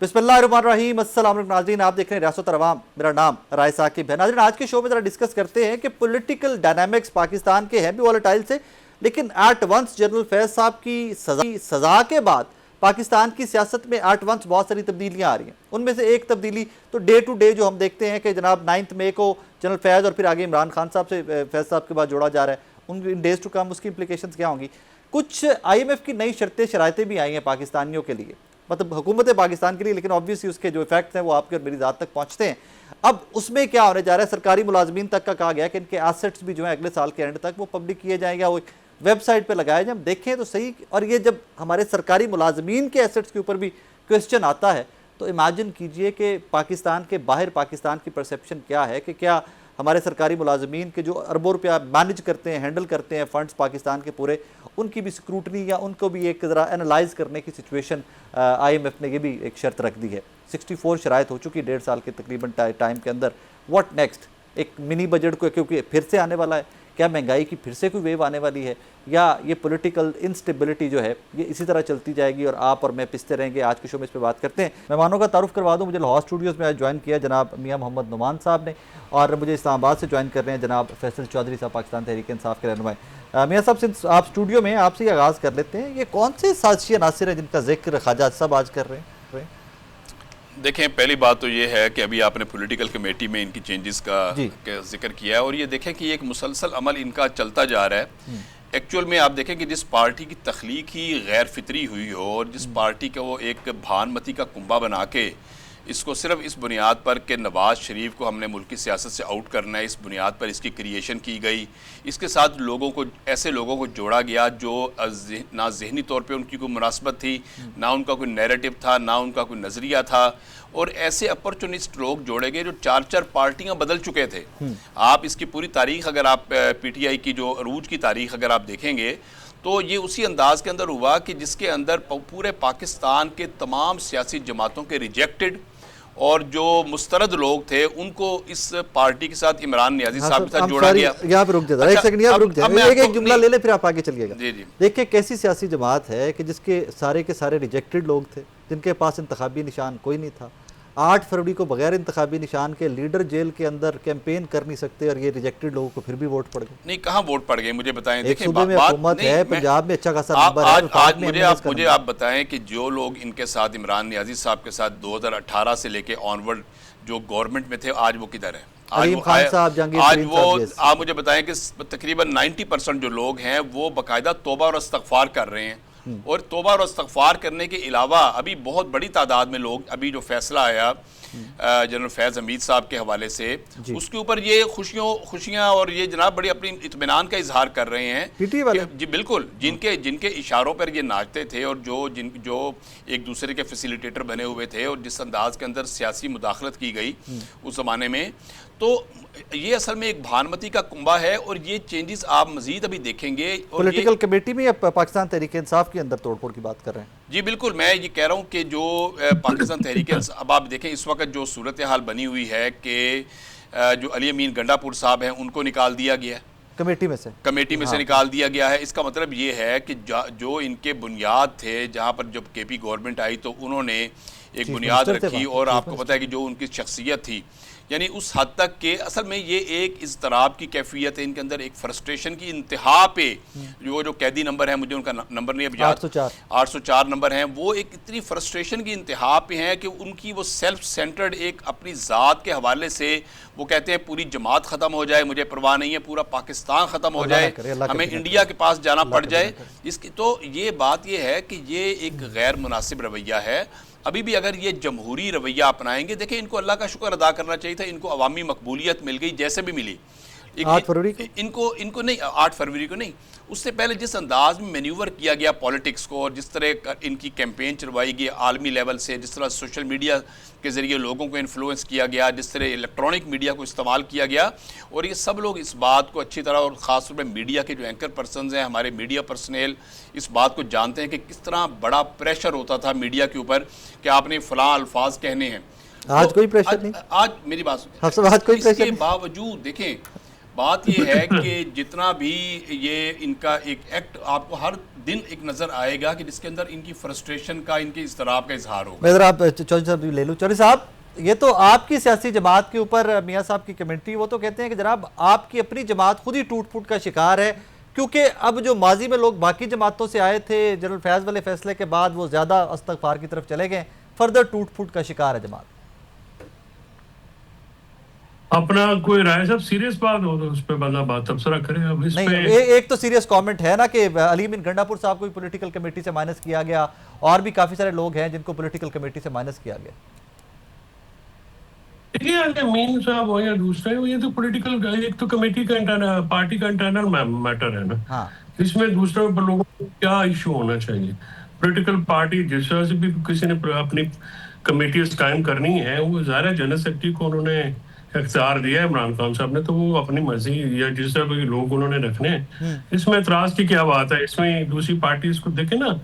बिस्मिल्लाहिर्रहमानिर्रहीम, अस्सलाम वालेकुम नाज़रीन, आप देख रहे हैं रियासत अवाम। मेरा नाम राय साकिब है। नाज़रीन, आज के शो में ज़रा डिस्कस करते हैं कि पॉलिटिकल डायनामिक्स पाकिस्तान के हैं भी वॉलेटाइल से, लेकिन एट वंस जनरल फैज़ साहब की सज़ा के बाद पाकिस्तान की सियासत में एट वंस बहुत सारी तब्दीलियाँ आ रही हैं। उनमें से एक तब्दीली तो डे टू डे जो हम देखते हैं कि जनाब 9 मई को जनरल फैज़ और फिर आगे इमरान खान साहब से फैज़ साहब के बाद जोड़ा जा रहा है, उन इन डेज टू कम उसकी इंप्लीकेशंस क्या होंगी। कुछ IMF की नई शर्तें शराइतें भी आई हैं पाकिस्तानियों के लिए, मतलब हुकूमत पाकिस्तान के लिए, लेकिन ऑब्वियसली उसके जो इफेक्ट्स हैं वो आपके और मेरी ज़ात तक पहुँचते हैं। अब उसमें क्या होने जा रहा है, सरकारी मुलाजमीन तक का कहा गया कि इनके एसेट्स भी जो है अगले साल के एंड तक वो पब्लिक किए जाएंगे, वो वेबसाइट पर लगाए जाए। हम देखें तो सही, और ये जब हमारे सरकारी मुलाजमीन के एसेट्स के ऊपर भी क्वेश्चन आता है तो इमेजिन कीजिए कि पाकिस्तान के बाहर पाकिस्तान की परसेप्शन क्या है, कि क्या हमारे सरकारी मुलाजमीन के जो अरबों रुपया मैनेज करते हैं, हैंडल करते हैं फंड्स पाकिस्तान के पूरे, उनकी भी स्क्रूटनी या उनको भी एक ज़रा एनालाइज करने की सिचुएशन IMF ने ये भी एक शर्त रख दी है। 64 शराइत हो चुकी 1.5 साल के तकरीबन टाइम के अंदर। व्हाट नेक्स्ट, एक मिनी बजट को क्योंकि फिर से आने वाला है, क्या महंगाई की फिर से कोई वेव आने वाली है, या ये पॉलिटिकल इंस्टेबिलिटी जो है ये इसी तरह चलती जाएगी और आप और मैं पिसते रहेंगे। आज के शो में इस पर बात करते हैं। मेहमानों का तारुफ करवा दूं, मुझे लाहौर स्टूडियोज़ में आज ज्वाइन किया जनाब मियां मोहम्मद नुमान साहब ने, और मुझे इस्लामाबाद से ज्वाइन कर रहे हैं जनाब फैसल चौधरी साहब, पाकिस्तान तहरीक इंसाफ के रहनुमाई। मियां साहब, सिंस आप स्टूडियो में, आपसे आगाज़ कर लेते हैं, ये कौन से साजिशी अनासिर हैं जिनका जिक्र ख्वाजा साहब आज कर रहे हैं? देखें, पहली बात तो ये है कि अभी आपने पॉलिटिकल कमेटी में इनकी चेंजेस का जिक्र किया है, और ये देखें कि एक मुसलसल अमल इनका चलता जा रहा है। एक्चुअल में आप देखें कि जिस पार्टी की तख्लीक ही गैर फितरी हुई हो, और जिस पार्टी का वो एक भानमती का कुंबा बना के इसको सिर्फ इस बुनियाद पर कि नवाज़ शरीफ को हमने मुल्क की सियासत से आउट करना है, इस बुनियाद पर इसकी क्रिएशन की गई। इसके साथ लोगों को, ऐसे लोगों को जोड़ा गया जो ना ज़हनी तौर पे उनकी कोई मुनासबत थी, ना उनका कोई नैरेटिव था, ना उनका कोई नज़रिया था, और ऐसे अपॉर्चुनिस्ट लोग जोड़े गए जो 4-4 पार्टियां बदल चुके थे। आप इसकी पूरी तारीख, अगर आप PTI की जो अरूज की तारीख अगर आप देखेंगे तो ये उसी अंदाज के अंदर हुआ कि जिसके अंदर पूरे पाकिस्तान के तमाम सियासी जमातों के रिजेक्टेड और जो मुस्तरद लोग थे उनको इस पार्टी के साथ इमरान नियाज़ी साहब के साथ जोड़ा गया। यहाँ पे रुक जाए, एक सेकंड यहाँ पे रुक जाए, एक जुमला ले ले फिर आप आगे चलिएगा। जी जी, देखिए कैसी सियासी जमात है कि जिसके सारे के सारे रिजेक्टेड लोग थे, जिनके पास इंतखाबी निशान कोई नहीं था। 8 फरवरी को बगैर इंतखाबी निशान के लीडर जेल के अंदर कैंपेन कर नहीं सकते, और ये रिजेक्टेड लोगों को फिर भी वोट पड़ गए। नहीं, कहाँ वोट पड़ गए मुझे बताएं। देखिए हुकूमत है पंजाब में, अच्छा खासा नंबर है। आज मुझे आप बताएं कि जो लोग इनके साथ इमरान नियाज़ी साहब के साथ 2018 से लेके ऑनवर्ड जो गवर्नमेंट में थे, आज वो किधर है? आज वो आप मुझे बताएं कि तकरीबन 90% जो लोग हैं वो बाकायदा तौबा और इस्तग़फ़ार कर रहे हैं, और तौबा और इस्तग़फ़ार करने के अलावा अभी बहुत बड़ी तादाद में लोग, अभी जो फैसला आया जनरल फैज़ हमीद साहब के हवाले से, उसके ऊपर ये खुशियाँ और ये जनाब बड़ी अपनी इत्मीनान का इजहार कर रहे हैं। जी बिल्कुल, जिनके इशारों पर ये नाचते थे और जो एक दूसरे के फैसिलिटेटर बने हुए थे, और जिस अंदाज के अंदर सियासी मुदाखलत की गई उस ज़माने में, तो ये असल में एक भानमती का कुंबा है। और ये चेंजेस आप मजीद अभी देखेंगे। पॉलिटिकल कमेटी में या पाकिस्तान तहरीक इंसाफ के अंदर तोड़फोड़ की बात कर रहे हैं? जी बिल्कुल, मैं ये कह रहा हूँ कि जो पाकिस्तान तहरीक अब आप देखें इस वक्त जो सूरत हाल बनी हुई है कि जो अली अमीन गंडापुर साहब हैं उनको निकाल दिया गया है कमेटी में से निकाल दिया गया है। इसका मतलब ये है कि जो इनके बुनियाद थे, जहाँ पर जब KP गवर्नमेंट आई तो उन्होंने एक बुनियाद रखी, और आपको पता है कि जो उनकी शख्सियत थी, यानी उस हद तक के असल में ये एक इज़्तिराब की कैफियत है इनके अंदर, एक फ्रस्ट्रेशन की इंतहा पे। जो कैदी नंबर है, मुझे उनका नंबर नहीं है, 804 नंबर हैं, वो एक इतनी फ्रस्ट्रेशन की इंतहा पे हैं कि उनकी वो सेल्फ सेंटर्ड एक अपनी ज़ात के हवाले से वो कहते हैं पूरी जमात ख़त्म हो जाए, मुझे परवाह नहीं है, पूरा पाकिस्तान ख़त्म हो जाए, हमें इंडिया के पास जाना पड़ जाए। इसकी तो ये बात ये है कि ये एक गैर मुनासिब रवैया है। अभी भी अगर ये जमहूरी रवैया अपनाएंगे, देखिए इनको अल्लाह का शुक्र अदा करना चाहिए था, इनको अवामी मकबूलियत मिल गई जैसे भी मिली। 8 फरवरी को इनको नहीं, 8 फरवरी को नहीं, उससे पहले जिस अंदाज में मैन्यूवर किया गया पॉलिटिक्स को, और जिस तरह इनकी कैंपेन चलवाई गई आलमी लेवल से, जिस तरह सोशल मीडिया के ज़रिए लोगों को इन्फ्लुएंस किया गया, जिस तरह इलेक्ट्रॉनिक मीडिया को इस्तेमाल किया गया, और ये सब लोग इस बात को अच्छी तरह, और ख़ास तौर पर मीडिया के जो एंकर पर्सनस हैं, हमारे मीडिया पर्सनल इस बात को जानते हैं कि किस तरह बड़ा प्रेशर होता था मीडिया के ऊपर कि आपने फ़लाँ अल्फाज कहने हैं। आज कोई प्रेशर नहीं, आज मेरी बात सुनिए, इसके बावजूद देखें बात यह है कि जितना भी ये इनका एक एक्ट आपको हर दिन एक नजर आएगा कि जिसके अंदर इनकी फ्रस्ट्रेशन का, इनके इस्तराब का इजहार होगा। मैं आप चौधरी साहब ले लूँ। चौधरी साहब, ये तो आपकी सियासी जमात के ऊपर मियाँ साहब की कमेंट्री, वो तो कहते हैं कि जनाब आपकी अपनी जमात खुद ही टूट फूट का शिकार है, क्योंकि अब जो माजी में लोग बाकी जमातों से आए थे जनरल फैज़ वाले फैसले के बाद वो ज़्यादा इस्तग़फ़ार की तरफ चले गए, फर्दर टूट फूट का शिकार है जमात। अपना कोई राय साहब सीरियस बात हो तो उस पर बंदा बात तबसरा करे। अब इस नहीं, पे एक तो सीरियस कमेंट है ना कि अली अमीन गंडापुर साहब को पॉलिटिकल कमेटी से माइनस किया गया, और भी काफी सारे लोग हैं जिनको पॉलिटिकल कमेटी से माइनस किया गया। देखिए अमीन साहब हो या दूसरे हो, ये तो पॉलिटिकल, एक तो कमेटी का इंटरनल, पार्टी का इंटरनल मैटर है ना। हाँ, इसमें दूसरे लोगों को क्या इशू होना चाहिए। पॉलिटिकल पार्टी जिस तरह से भी किसी ने अपनी कमेटी कायम करनी है, वो ज़ाहिर जनरल सेक्रेटरी को उन्होंने इख्तियार दिया है इमरान खान साहब ने, तो वो अपनी मर्जी या जिस तरह के लोग उन्होंने रखने हैं, इसमें एतराज की क्या बात है। इसमें दूसरी पार्टी इसको देखे ना,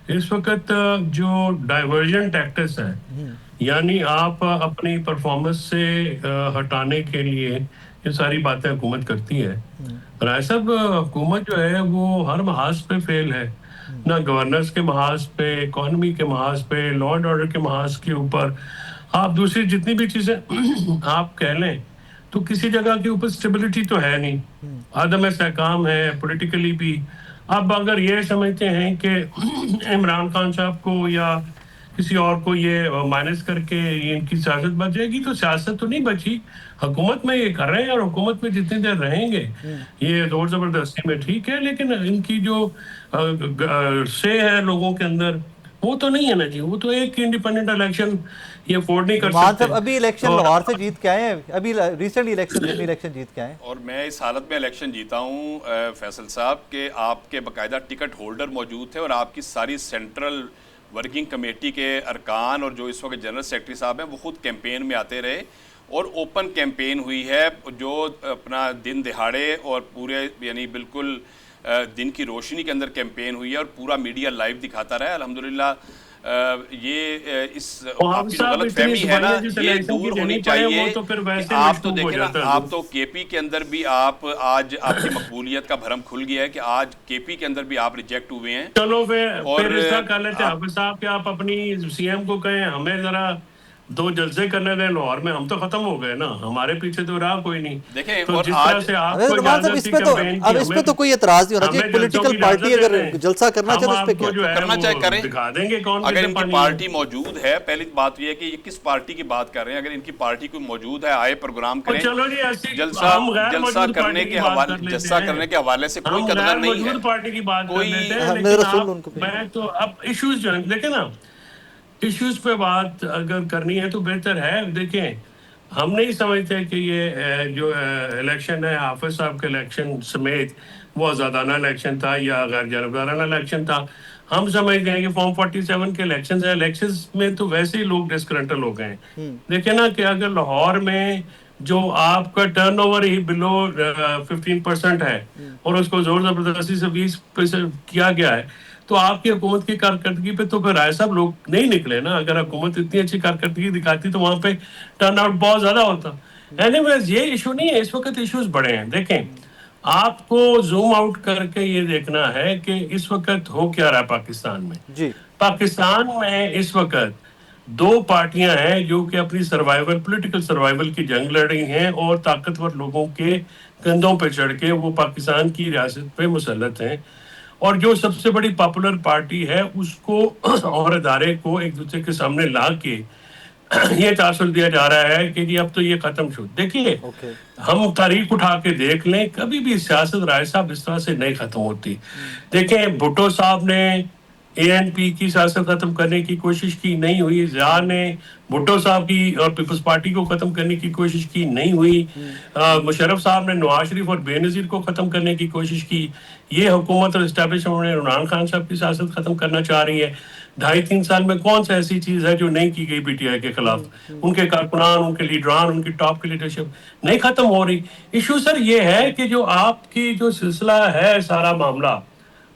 इस वक्त जो डाइवर्जन टैक्टिक्स है, यानी आप अपनी परफॉर्मेंस से हटाने के लिए ये सारी बातें हुकूमत करती है। राय साहब, हुकूमत जो है वो हर महाज पे फेल है, ना गवर्नेंस के महाज पे, इकोनॉमी के महाज पे, लॉ एंड ऑर्डर के महाज के ऊपर। आप दूसरी जितनी भी चीजें आप कह लें, तो किसी जगह के ऊपर स्टेबिलिटी तो है नहीं, आदम इस्तेहकाम है पॉलिटिकली भी। अब अगर ये समझते हैं कि इमरान खान साहब को या किसी और को ये माइनस करके इनकी सियासत बच जाएगी, तो सियासत तो नहीं बची। हुकूमत में ये कर रहे हैं, और हुकूमत में जितनी देर रहेंगे ये जोर जबरदस्ती में ठीक है, लेकिन इनकी जो से है लोगों के अंदर, वो तो नहीं है ना जी। वो तो एक इंडिपेंडेंट इलेक्शन ये अफोर्ड नहीं कर सकते। अभी इलेक्शन लाहौर से जीत के आए हैं, अभी रिसेंट इलेक्शन जीत के आए हैं, और मैं इस हालत में इलेक्शन जीता हूँ फैसल साहब के आपके बाकायदा टिकट होल्डर मौजूद थे, और आपकी सारी सेंट्रल वर्किंग कमेटी के अरकान और जो इस वक्त जनरल सेक्रेटरी साहब हैं वो खुद कैंपेन में आते रहे, और ओपन कैंपेन हुई है जो अपना दिन दिहाड़े और पूरे यानी बिल्कुल दिन की रोशनी के अंदर कैंपेन हुई है, और पूरा मीडिया लाइव दिखाता रहा है। अल्हम्दुलिल्लाह ये इस आपकी जो गलत फहमी है ना, ये दूर होनी चाहिए। तो आप तो देखें ना, आप तो केपी के अंदर भी आप आज आपकी मकबूलियत का भरम खुल गया है कि आज केपी के अंदर भी आप रिजेक्ट हुए हैं। चलो फिर ऐसा कर लेते हैं हाफिज साहब कि आप अपनी सीएम को कहें हमें जरा 2 जलसे करने दें लाहौर में, हम तो खत्म हो गए ना, हमारे पीछे तो रहा कोई नहीं। देखें, तो और जिस तरह से आपको इस पे तो कोई एतराज नहीं होना चाहिए। पॉलिटिकल पार्टी अगर जलसा करना चाहे तो इस पे क्या करना चाहे करें, दिखा देंगे कौन। अगर इनकी पार्टी मौजूद है, पहली बात यह है कि ये किस पार्टी की बात कर रहे हैं। अगर इनकी पार्टी कोई मौजूद है, आए प्रोग्राम करें। चलो जी, जलसा करने के हवाले से कोई कदर नहीं है। पार्टी की बात कोई मैं तो अब इश्यूज जो देखे ना, इश्यूज पे बात अगर करनी है तो बेहतर है। देखें, हम नहीं समझते कि ये जो इलेक्शन है हाफिज साहब के इलेक्शन समेत वो आज़ादाना इलेक्शन था या गैर जानबदाराना इलेक्शन था। हम समझते हैं कि फॉर्म 47 के इलेक्शन है, इलेक्शन में तो वैसे ही लोग डिस्करेंटल हो गए हैं। देखें ना कि अगर लाहौर में जो आपका टर्नओवर ही बिलो 15% है और उसको जोर जबरदस्ती से 20% किया गया है, तो आपकी हुकूमत की कारकर्दगी पे तो फिर राय साहब लोग नहीं निकले ना। अगर हुकूमत इतनी अच्छी कारकर्दगी दिखाती तो वहां पे टर्न आउट बहुत ज्यादा होता। एनीवेज, ये इशू नहीं है, इस वक्त इश्यूज बड़े हैं। देखें, आपको जूम आउट करके ये देखना है कि इस वक्त हो क्या रहा है पाकिस्तान में जी। पाकिस्तान में इस वक्त 2 पार्टियां हैं जो कि अपनी सर्वाइवल, पॉलिटिकल सर्वाइवल की जंग लड़ रही हैं, और ताकतवर लोगों के कंधों पे चढ़ के वो पाकिस्तान की रियासत पे मुसल्लत हैं। और जो सबसे बड़ी पॉपुलर पार्टी है उसको और अदारे को एक दूसरे के सामने ला के ये तासुर दिया जा रहा है कि जी अब तो ये खत्म शुरू। देखिए, हम तारीख उठा के देख लें, कभी भी सियासत राय साहब इस तरह से नहीं खत्म होती। देखें, भुट्टो साहब ने ANP की सियासत खत्म करने की कोशिश की, नहीं हुई। ज़िया ने भुट्टो साहब की और पीपल्स पार्टी को खत्म करने की कोशिश की, नहीं हुई। मुशर्रफ साहब ने नवाज शरीफ और बेनजीर को खत्म करने की कोशिश की। ये हुकूमत और इस्टेब्लिशमेंट इमरान खान साहब की सियासत खत्म करना चाह रही है। 2.5-3 साल में कौन सा ऐसी चीज है जो नहीं की गई PTI के खिलाफ? उनके कारकुनान, उनके लीडरान, उनकी टॉप की लीडरशिप नहीं खत्म हो रही। इशू सर ये है कि जो आपकी जो सिलसिला है सारा मामला,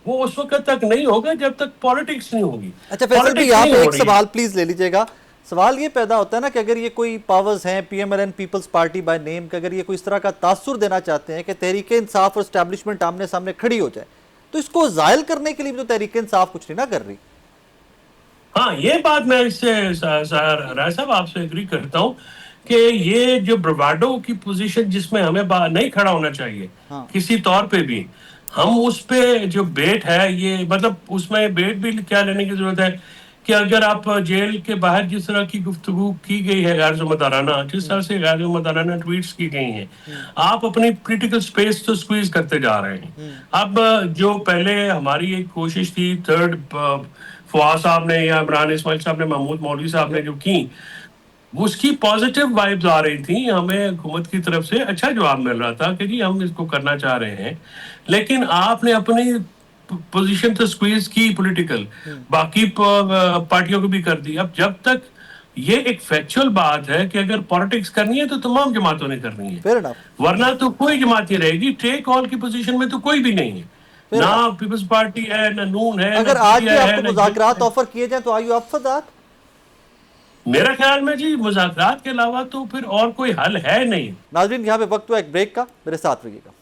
वो उस वक्त तक नहीं होगा जब तक पॉलिटिक्स नहीं होगी। अच्छा फैसल भाई, यहाँ पे एक सवाल प्लीज ले लीजिएगा। सवाल ये पैदा होता है ना कि अगर ये कोई पावर्स हैं, PMLN peoples party by name, कि अगर ये कोई इस तरह का तासुर देना चाहते हैं कि तहरीक इंसाफ और एस्टैब्लिशमेंट आमने सामने खड़ी हो जाए, तो इसको जायल करने के लिए भी तो तहरीक इंसाफ कुछ नहीं ना कर रही। हाँ, ये बात मैं इससे राय साहब आपसे एग्री करता हूँ कि ये जो ब्रवाडो की पोजीशन जिसमें हमें नहीं खड़ा होना चाहिए, हाँ। किसी तौर पे भी हम उस पे जो बेट है, ये मतलब उसमें बेट भी क्या लेने की जरूरत है कि अगर आप जेल के बाहर जिस तरह की गुफ्तगू की गई है गैर जिम्मेदाराना, जिस तरह से गैर जिम्मेदाराना ट्वीट्स की गई हैं, आप अपनी पॉलिटिकल स्पेस तो स्क्वीज करते जा रहे हैं। अब जो पहले हमारी एक कोशिश थी, थर्ड फवाद साहब ने या इमरान इस्माइल साहब ने, महमूद मौलवी साहब ने जो की, उसकी पॉजिटिव वाइब्स आ रही थी, हमें हुकूमत की तरफ से अच्छा जवाब मिल रहा था कि जी हम इसको करना चाह रहे हैं, लेकिन आपने अपनी पोजीशन तो स्क्वीज की पॉलिटिकल, बाकी पार्टियों को भी कर दी। अब जब तक ये एक फैक्चुअल बात है कि अगर पॉलिटिक्स करनी है तो तमाम जमातों ने करनी है, वरना तो कोई जमात नहीं रहेगी। टेक ऑल की पोजीशन में तो कोई भी नहीं है, ना पीपल्स पार्टी है, ना नून है। अगर आज भी आपको मुज़ाकरात ऑफर किए जाए तो are you up for that? मेरा ख्याल में जी मुज़ाकरात के अलावा तो फिर और कोई हल है नहीं। नाज़रीन, यहाँ पे वक्त हुआ एक ब्रेक का, मेरे साथ रहिएगा।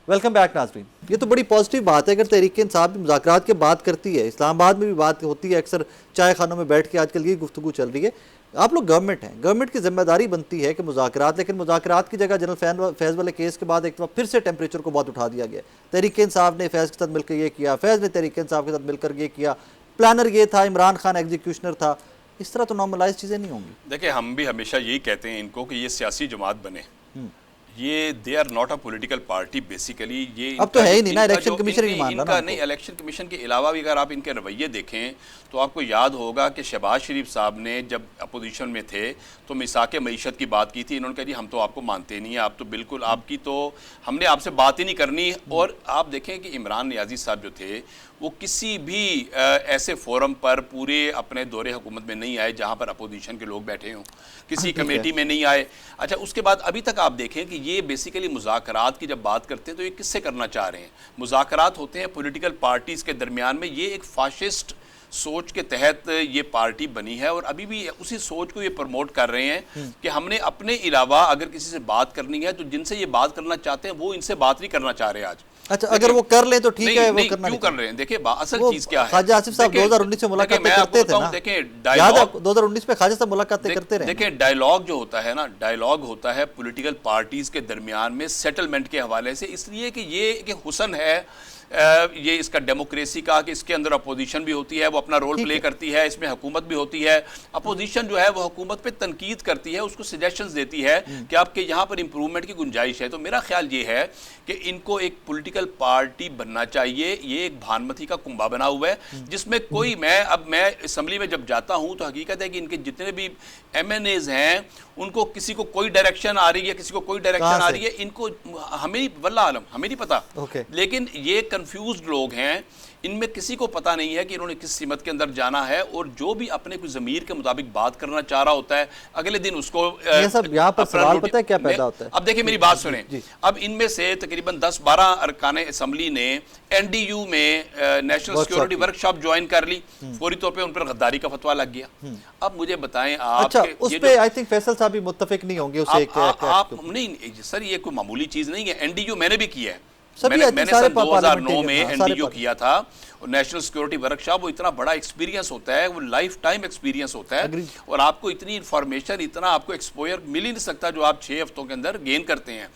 वेलकम बैक नाज़रीन। ये तो बड़ी पॉजिटिव बात है अगर तहरीक इंसाफ भी मुज़ाकरात की बात करती है, इस्लामाबाद में भी बात होती है, अक्सर चाय खानों में बैठ के आजकल ये गुफ्तगू चल रही है। आप लोग गवर्नमेंट हैं, गवर्नमेंट की जिम्मेदारी बनती है कि मुज़ाकरात, लेकिन मुज़ाकरात की जगह जनरल फैज़ वाले केस के बाद एक दफ़ा फिर से टेम्परेचर को बहुत उठा दिया गया। तहरीक इंसाफ ने फैज़ के साथ मिलकर ये किया, फैज़ ने तहरीक इंसाफ के साथ मिलकर ये किया, प्लानर ये था, इमरान खान एग्जीक्यूशनर था। इस तरह तो नॉर्मलाइज चीज़ें नहीं होंगी। देखिए, हम भी हमेशा यही कहते हैं इनको कि ये सियासी जमात बने, ये they are not a political party basically. ये अब तो है ही नहीं ना, इलेक्शन कमीशन नहीं मान रहा ना। नहीं, इलेक्शन कमीशन के अलावा भी अगर आप इनके रवैये देखें तो आपको याद होगा कि शहबाज शरीफ साहब ने जब अपोजिशन में थे तो मिसाक मईशत की बात की थी। इन्होंने कहा जी हम तो आपको मानते नहीं हैं, आप तो बिल्कुल, आपकी तो हमने आपसे बात ही नहीं करनी। और आप देखें कि इमरान नियाज़ी साहब जो थे वो किसी भी ऐसे फोरम पर पूरे अपने दौरे हुकूमत में नहीं आए जहाँ पर अपोजिशन के लोग बैठे हों, किसी कमेटी में नहीं आए। अच्छा, उसके बाद अभी तक आप देखें कि ये बेसिकली मुज़ाकरात की जब बात करते हैं तो ये किससे करना चाह रहे हैं? मुज़ाकरात होते हैं पॉलिटिकल पार्टीज़ के दरमियान में। ये एक फाशिस्ट सोच के तहत ये पार्टी बनी है और अभी भी उसी सोच को ये प्रमोट कर रहे हैं कि हमने अपने अलावा अगर किसी से बात करनी है तो जिनसे ये बात करना चाहते हैं वो इनसे बात नहीं करना चाह रहे आज। अच्छा, अगर वो कर ले तो ठीक है, वो करना क्यों कर रहे हैं? देखिए, असल चीज क्या है, ख्वाजा आसिफ साहब 2019 में मुलाकातें करते थे ना। देखिए, डायलॉग 2019 में ख्वाजा साहब मुलाकातें करते रहे। देखिए, डायलॉग जो होता है ना, डायलॉग होता है पॉलिटिकल पार्टीज के दरमियान में सेटलमेंट के हवाले से, इसलिए कि ये एक हुसन है ये इसका डेमोक्रेसी का कि इसके अंदर अपोजिशन भी होती है, वो अपना रोल प्ले करती है, इसमें हुकूमत भी होती है। अपोजिशन जो है वो हुकूमत पे तनकीद करती है, उसको सजेशंस देती है कि आपके यहाँ पर इंप्रूवमेंट की गुंजाइश है। तो मेरा ख्याल ये है कि इनको एक पॉलिटिकल पार्टी बनना चाहिए। ये एक भानुमति का कुंभा बना हुआ है जिसमें कोई, मैं असम्बली में जब जाता हूँ तो हकीकत है कि इनके जितने भी MNAs हैं उनको किसी को कोई डायरेक्शन आ रही है, किसी को कोई डायरेक्शन आ रही है, इनको हमें वल्लाह आलम हमें नहीं पता। लेकिन ये कंफ्यूज्ड लोग हैं, इनमें किसी को पता नहीं है कि इन्होंने किस सीमत के अंदर जाना है। और जो भी अपने कोई ज़मीर के मुताबिक बात करना चाह रहा होता है, अगले दिन उसको ये सब यहाँ पर सवाल पता है क्या पैदा होता है। अब देखिए, मेरी बात सुने, अब इनमें से तकरीबन 10-12 अरकान असम्बली ने NDU में नेशनल सिक्योरिटी वर्कशॉप ज्वाइन कर ली, फौरी तौर पे उन पर गद्दारी का फतवा लग गया। अब मुझे बताएं आप, अच्छा, उस पे आई थिंक फैसल साहब भी मुत्तफिक नहीं होंगे उससे। आप नहीं सर, ये कोई मामूली चीज नहीं है। NDU मैंने भी किया है, मैंने सन 2009 में NDU किया था और नेशनल सिक्योरिटी वर्कशॉप। वो इतना बड़ा एक्सपीरियंस होता है, वो लाइफ टाइम एक्सपीरियंस होता है और आपको इतनी इंफॉर्मेशन, इतना आपको एक्सपोजर मिल ही नहीं सकता जो आप 6 हफ्तों के अंदर गेन करते हैं।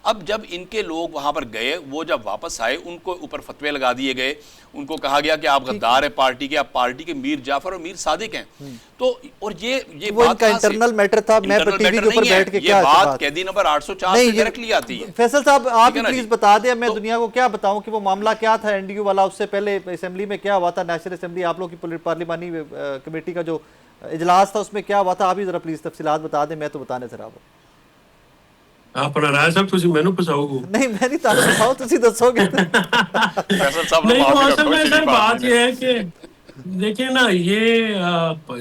अब जब इनके लोग वहां पर गए, वो जब वापस आए उनको ऊपर फतवे लगा दिए गए, उनको कहा गया कि आप गद्दार है पार्टी के, आप पार्टी के मीर जाफर और मीर सादिक हैं। तो और ये बात का इंटरनल मैटर था। मैं टीवी के ऊपर बैठ के क्या बात कैदी नंबर 804 से डायरेक्टली आती है। फैसल साहब, आप प्लीज बता दें, मैं दुनिया को क्या बताऊं कि वो मामला क्या था NDU वाला, उससे पहले असेंबली में क्या हुआ था, नेशनल असेंबली आप लोग की पार्लिमानी कमेटी का जो इजलास था उसमें क्या हुआ था, आप ही जरा प्लीज तफसीलात बता दें, मैं तो बताने से रहा हूं। आप राय साहब ਤੁਸੀਂ ਮੈਨੂੰ ਫਸਾਓਗੇ? नहीं, मैं नहीं ताना फसाओ, ਤੁਸੀਂ ਦੱਸोगे। फैसल साहब, नहीं, तो असल में सर बात ये है कि देखिए ना, ये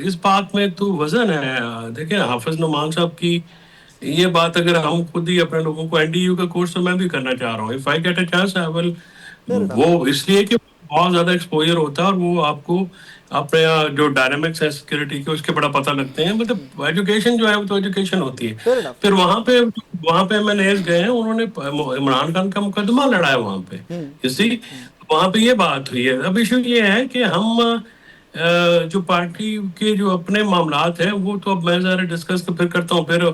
इस बात में तो वजन है। देखिए, हाफिज नुमान साहब की ये बात अगर हम खुद ही अपने लोगों को, NDU का कोर्स तो मैं भी करना चाह रहा हूँ, if I get a chance I will, वो इसलिए कि बहुत ज्यादा एक्सपोजर होता है और वो आपको अपने जो डायनामिक्स है सिक्योरिटी के उसके बड़ा पता लगते हैं। मतलब एजुकेशन जो है वो तो एजुकेशन होती है। फिर वहाँ पे MNAs गए हैं, उन्होंने इमरान खान का मुकदमा लड़ा है वहाँ पे, इसी वहां पे ये बात हुई है। अब इशू ये है कि हम जो पार्टी के जो अपने मामलात हैं वो तो अब मैं ज़रा डिस्कस तो फिर करता हूँ, फिर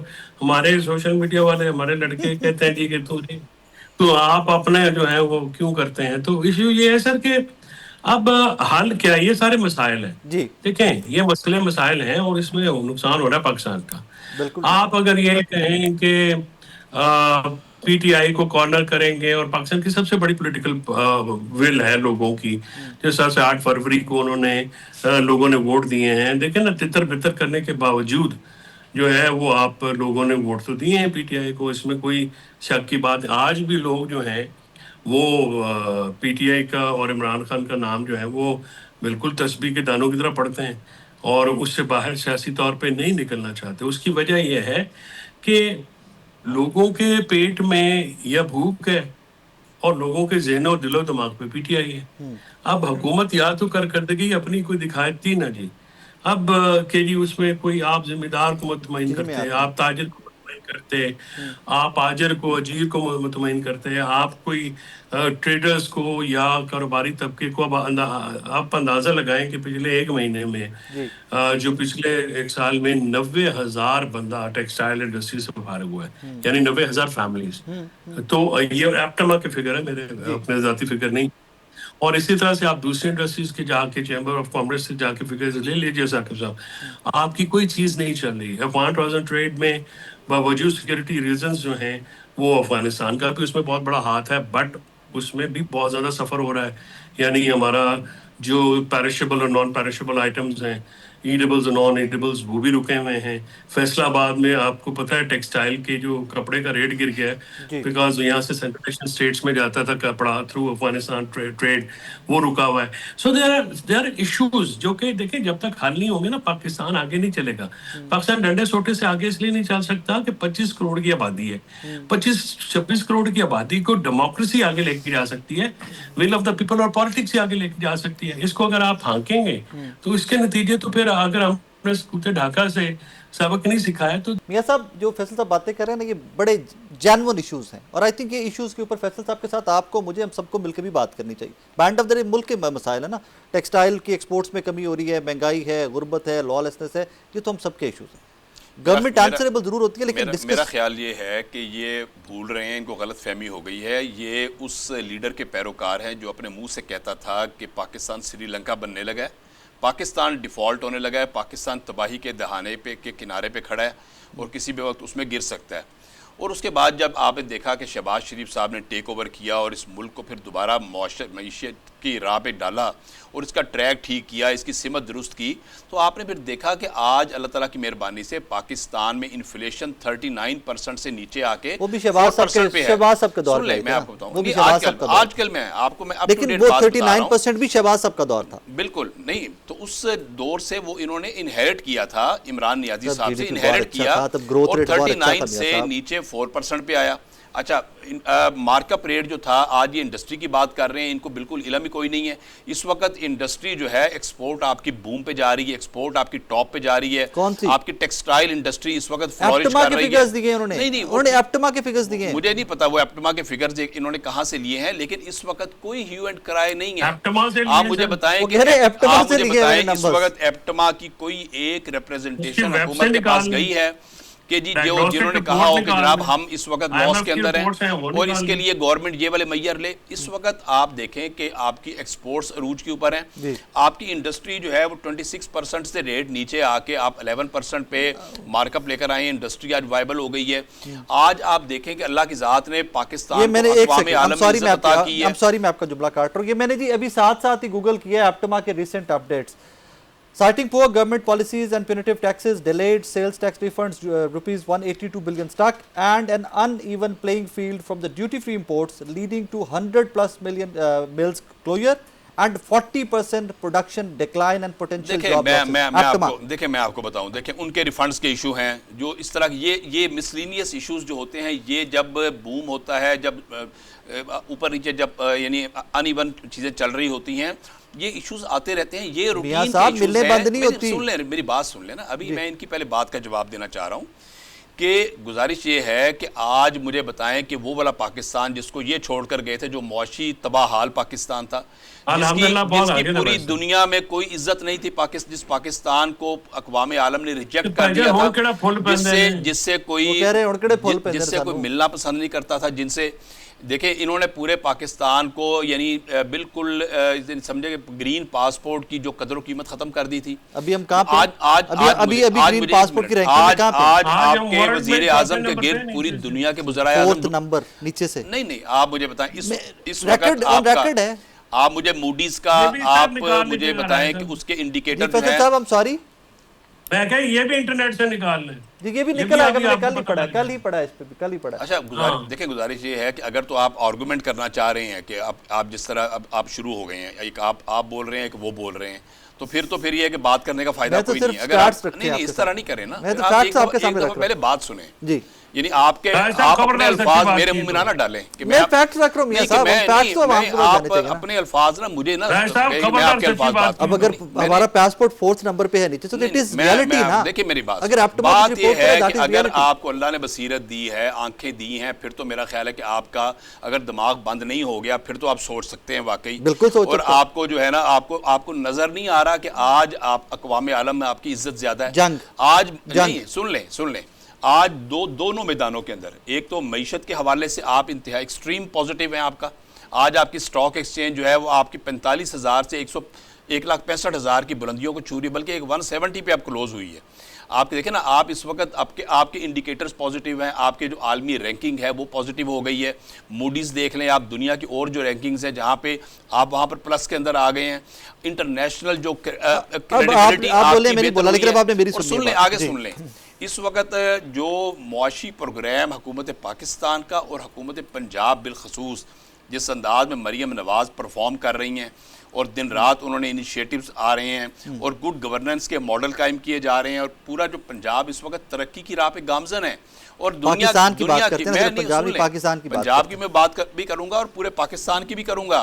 हमारे सोशल मीडिया वाले हमारे लड़के कहते हैं जी कि तो आप अपने जो है वो क्यों करते हैं। तो इशू ये है सर कि अब हल क्या है, ये सारे मसाइल हैं। जी देखें ये मसले मसाइल हैं और इसमें नुकसान हो रहा है पाकिस्तान का। बिल्कुल। आप अगर ये कहें कि पीटीआई को कॉर्नर करेंगे, और पाकिस्तान की सबसे बड़ी पॉलिटिकल विल है लोगों की, जिस तरह से 8 फरवरी को उन्होंने लोगों ने वोट दिए हैं। देखें ना, तितर बितर करने के बावजूद जो है वो आप लोगों ने वोट तो दिए हैं पीटीआई को, इसमें कोई शक की बात। आज भी लोग जो हैं वो पीटीआई का और इमरान खान का नाम जो है वो बिल्कुल तस्बीह के दानों की तरह पढ़ते हैं और उससे बाहर सियासी तौर पे नहीं निकलना चाहते। उसकी वजह यह है कि लोगों के पेट में या भूख है और लोगों के ज़हन और दिलो दिमाग पे पीटीआई है। अब हुकूमत या तो करदगी अपनी कोई दिखाती ना जी। अब के जी उसमें कोई आप जिम्मेदार को मुतमईन करते हैं, आप ताजिर को मुतमईन करते हैं, आप आजिर को अजीर को मुतमईन करते हैं, आप कोई ट्रेडर्स को या कारोबारी तबके को आप अंदाज़ा लगाएं कि पिछले 1 महीने में जो पिछले 1 साल में 90,000 बंदा टेक्सटाइल इंडस्ट्री से बाहर हुआ है, यानी 90,000 फैमिलीज। तो ये एप्टमा के फिगर है, मेरे अपने ज़ाती फिगर नहीं। और इसी तरह से आप दूसरी इंडस्ट्रीज के जाके चैम्बर ऑफ कॉमर्स से जाके फिगर्स ले लीजिए साकिब साहब, आपकी कोई चीज़ नहीं चल रही है। अफगान ट्रांसफर ट्रेड में बावजूद सिक्योरिटी रीजंस जो हैं वो अफगानिस्तान का भी उसमें बहुत बड़ा हाथ है, बट उसमें भी बहुत ज़्यादा सफ़र हो रहा है। यानी हमारा जो पैरिशेबल और नॉन पैरिशेबल आइटम्स हैं, ईडेबल्स और नॉन ईडेबल्स, वो भी रुके हुए हैं। फैसलाबाद में आपको पता है टेक्सटाइल के जो कपड़े का रेट गिर गया है, बिकॉज यहाँ से सेंट्रल एशियन स्टेट्स में जाता था कपड़ा थ्रू अफगानिस्तान ट्रेड, वो रुका हुआ है। सो देयर आर इश्यूज जो कि देखें जब तक हल नहीं होंगे ना पाकिस्तान आगे नहीं चलेगा। पाकिस्तान डंडे सोटे से आगे इसलिए नहीं चल सकता कि 25 करोड़ की आबादी है। 25-26 करोड़ की आबादी को डेमोक्रेसी आगे लेके जा सकती है, विल ऑफ द पीपल और पॉलिटिक्स आगे लेके जा सकती है। इसको अगर आप हाँकेंगे तो इसके नतीजे तो फिर अगर हमने स्कूते ढाका से सबक नहीं सिखाया तो। मियां साहब जो फैसल साहब बातें कर रहे हैं ना, ये बड़े जेन्युइन इश्यूज हैं और आई थिंक ये इश्यूज के ऊपर फैसल साहब के साथ आपको, मुझे, हम सबको मिलकर भी बात करनी चाहिए। बैंड ऑफ द डे मुल्क के मसाइल है ना, टेक्सटाइल की एक्सपोर्ट्स में कमी हो रही है, महंगाई है, गुर्बत है, लॉलेसनेस है, ये तो हम सबके इश्यूज हैं। गवर्नमेंट आंसरेबल जरूर होती है, लेकिन मेरा ख्याल ये है कि ये भूल रहे हैं, इनको गलत फहमी हो गई है। ये उस लीडर के पैरोकार हैं जो अपने मुंह से कहता था कि पाकिस्तान श्रीलंका बनने लगा है, पाकिस्तान डिफ़ॉल्ट होने लगा है, पाकिस्तान तबाही के दहाने पे के किनारे पे खड़ा है और किसी भी वक्त उसमें गिर सकता है। और उसके बाद जब आपने देखा कि शहबाज शरीफ साहब ने टेक ओवर किया और इस मुल्क को फिर दोबारा मईशत की राह पे डाला और इसका ट्रैक ठीक किया, इसकी सिमत दुरुस्त की, तो आपने फिर देखा कि आज अल्लाह ताला की मेहरबानी से पाकिस्तान में इन्फ्लेशन 39% से नीचे आके वो भी शहबाज साहब के दौर में, मैं आपको बताऊं आजकल मैं आपको मैं लेकिन वो 39% भी शहबाज साहब का दौर था। बिल्कुल नहीं, तो उस दौर से वो इन्होंने इनहेरिट किया था, इमरान नियाजी साहब से इनहेरिट किया और 39 से नीचे 4% पे आया। अच्छा, मार्कअप रेट जो था, आज ये इंडस्ट्री की बात कर रहे हैं, इनको बिल्कुल इल्म ही कोई नहीं है। इस वक्त इंडस्ट्री जो है एक्सपोर्ट आपकी बूम पे जा रही है, एक्सपोर्ट आपकी टॉप पे जा रही है। कौन सी? आपकी टेक्सटाइल इंडस्ट्री इस वक्त फ्लोरिश कर रही है। उन्होंने एप्टमा के फिगर्स दिए हैं, मुझे नहीं पता वो एप्टमा के फिगर्स इन्होंने कहाँ से लिए हैं, लेकिन इस वक्त कोई ह्यू एंड क्राई नहीं है। आप मुझे बताएं कि इस वक्त एप्टमा की कोई एक रिप्रेजेंटेशन हुकूमत के पास गई है कि जी जो जिन्होंने कहा हो कि जनाब हम इस वक्त लॉस के अंदर हैं और इसके लिए गवर्नमेंट ये वाले मैयर ले। इस वक्त आप देखें कि आपकी एक्सपोर्ट्स अरूज के ऊपर हैं, आपकी इंडस्ट्री जो है वो 26% से रेट नीचे आके आप 11% पे मार्कअप लेकर आए हैं, इंडस्ट्री आज वायबल हो गई है। आज आप देखें कि अल्लाह की ज़ात ने पाकिस्तान मैं आपका जुमला काट रहा हूँ, ये मैंने जी अभी साथ ही गूगल किया एप्टमा के recent updates. Citing poor government policies and punitive taxes, delayed sales tax refunds, rupees 182 billion stuck, and an uneven playing field from the duty-free imports, leading to 100+ million mills closure and 40% production decline and potential job losses. देखिए मैं आपको बताऊं, देखिए उनके refunds के issue हैं, जो इस तरह ये मिसलिनियस इश्यूज जो होते हैं, ये जब बूम होता है, जब ऊपर नीचे जब यानी अनइवन चीज़ें चल रही होती हैं, ये इश्यूज आते रहते हैं, ये रूटीन के इश्यूज हैं। सुन ले मेरी बात सुन लेना, अभी मैं इनकी पहले बात का जवाब देना चाह रहा हूँ कि गुजारिश ये है कि आज मुझे बताएं कि वो वाला पाकिस्तान जिसको ये छोड़कर गए थे, जो मुआशी तबाह हाल पाकिस्तान था, जिसकी पूरी दुनिया में कोई इज्जत नहीं थी, जिस पाकिस्तान को अक़वाम आलम ने रिजेक्ट कर दिया था, जिससे कोई मिलना पसंद नहीं करता था, जिनसे देखिए इन्होंने पूरे पाकिस्तान को यानी बिल्कुल समझे ग्रीन पासपोर्ट की जो कदर कीमत खत्म कर दी थी। अभी हम कहां पे? अभी ग्रीन पासपोर्ट की रैंकिंग कहां पे? आज आपके वजीर आजम के गिर्द पूरी दुनिया के वज़ीर आज़म नंबर नीचे से नहीं आप मुझे बताएं इस वक्त आपका, आप मुझे मूडीज का आप मुझे बताएं कि उसके इंडिकेटर साहब हम सॉरी मैं कह ये भी इंटरनेट से निकाल लें। ये भी निकल आएगा, मैंने कल ही पढ़ा इस पे भी, कल ही पढ़ा। अच्छा देखिए गुजारिश ये है कि अगर तो आप आर्गुमेंट करना चाह रहे हैं कि आप जिस तरह अब आप शुरू हो गए हैं, एक आप बोल रहे हैं एक वो बोल रहे हैं, तो फिर ये है कि बात करने का फायदा कोई नहीं है। अगर नहीं इस तरह नहीं करें ना, पहले बात सुने जी, यानी आप अपने अल्फाज मेरे मुंह में ना डालें कि मैं फैक्ट्स रख रहा हूं मियां साहब, फैक्ट्स तो आप अपने अल्फाज ना मुझे ना मैं आपके अल्फाज बात। अब अगर हमारा पासपोर्ट 4th नंबर पे है नीचे तो इट इज रियलिटी ना। देखिए मेरी बात, अगर बात ये है कि अगर आपको अल्लाह ने बसीरत दी है, आंखें दी हैं, फिर तो मेरा ख्याल है कि आपका अगर दिमाग बंद नहीं हो गया फिर तो आप सोच सकते हैं वाकई, बिल्कुल सोच। और आपको जो है ना आपको नजर नहीं आ रहा कि आज आप अक़वाम आलम में आपकी इज्जत ज्यादा है। जंग आज नहीं, सुन लें आज दोनों मैदानों के अंदर, एक तो मईशत के हवाले से आप इंतहा एक्सट्रीम पॉजिटिव हैं आपका। आज आपकी स्टॉक एक्सचेंज जो है वो आपकी 45,000 से 1,65,000 की बुलंदियों को छू रही है, बल्कि एक 170 पे आप क्लोज हुई है। आपके देखें ना, आप इस वक्त आपके इंडिकेटर्स पॉजिटिव हैं, आपके जो आलमी रैंकिंग है वो पॉजिटिव हो गई है। मूडीज़ देख लें आप, दुनिया की और जो रैंकिंग्स हैं जहाँ पे आप वहाँ पर प्लस के अंदर आ गए हैं। इंटरनेशनल जो क्रेडिबिलिटी, सुन लें आगे सुन लें, इस वक्त जो मुआशी प्रोग्राम हुकूमत पाकिस्तान का और हुकूमत पंजाब बिलखसूस जिस अंदाज में मरीम नवाज़ परफॉर्म कर रही हैं और दिन रात उन्होंने इनिशिएटिव्स आ रहे हैं और गुड गवर्नेंस के मॉडल कायम किए जा रहे हैं, और पूरा जो पंजाब इस वक्त तरक्की की राह पे गामजन है। और पाकिस्तान की बात करते हैं, पंजाब की मैं बात भी करूंगा और पूरे पाकिस्तान की भी करूंगा,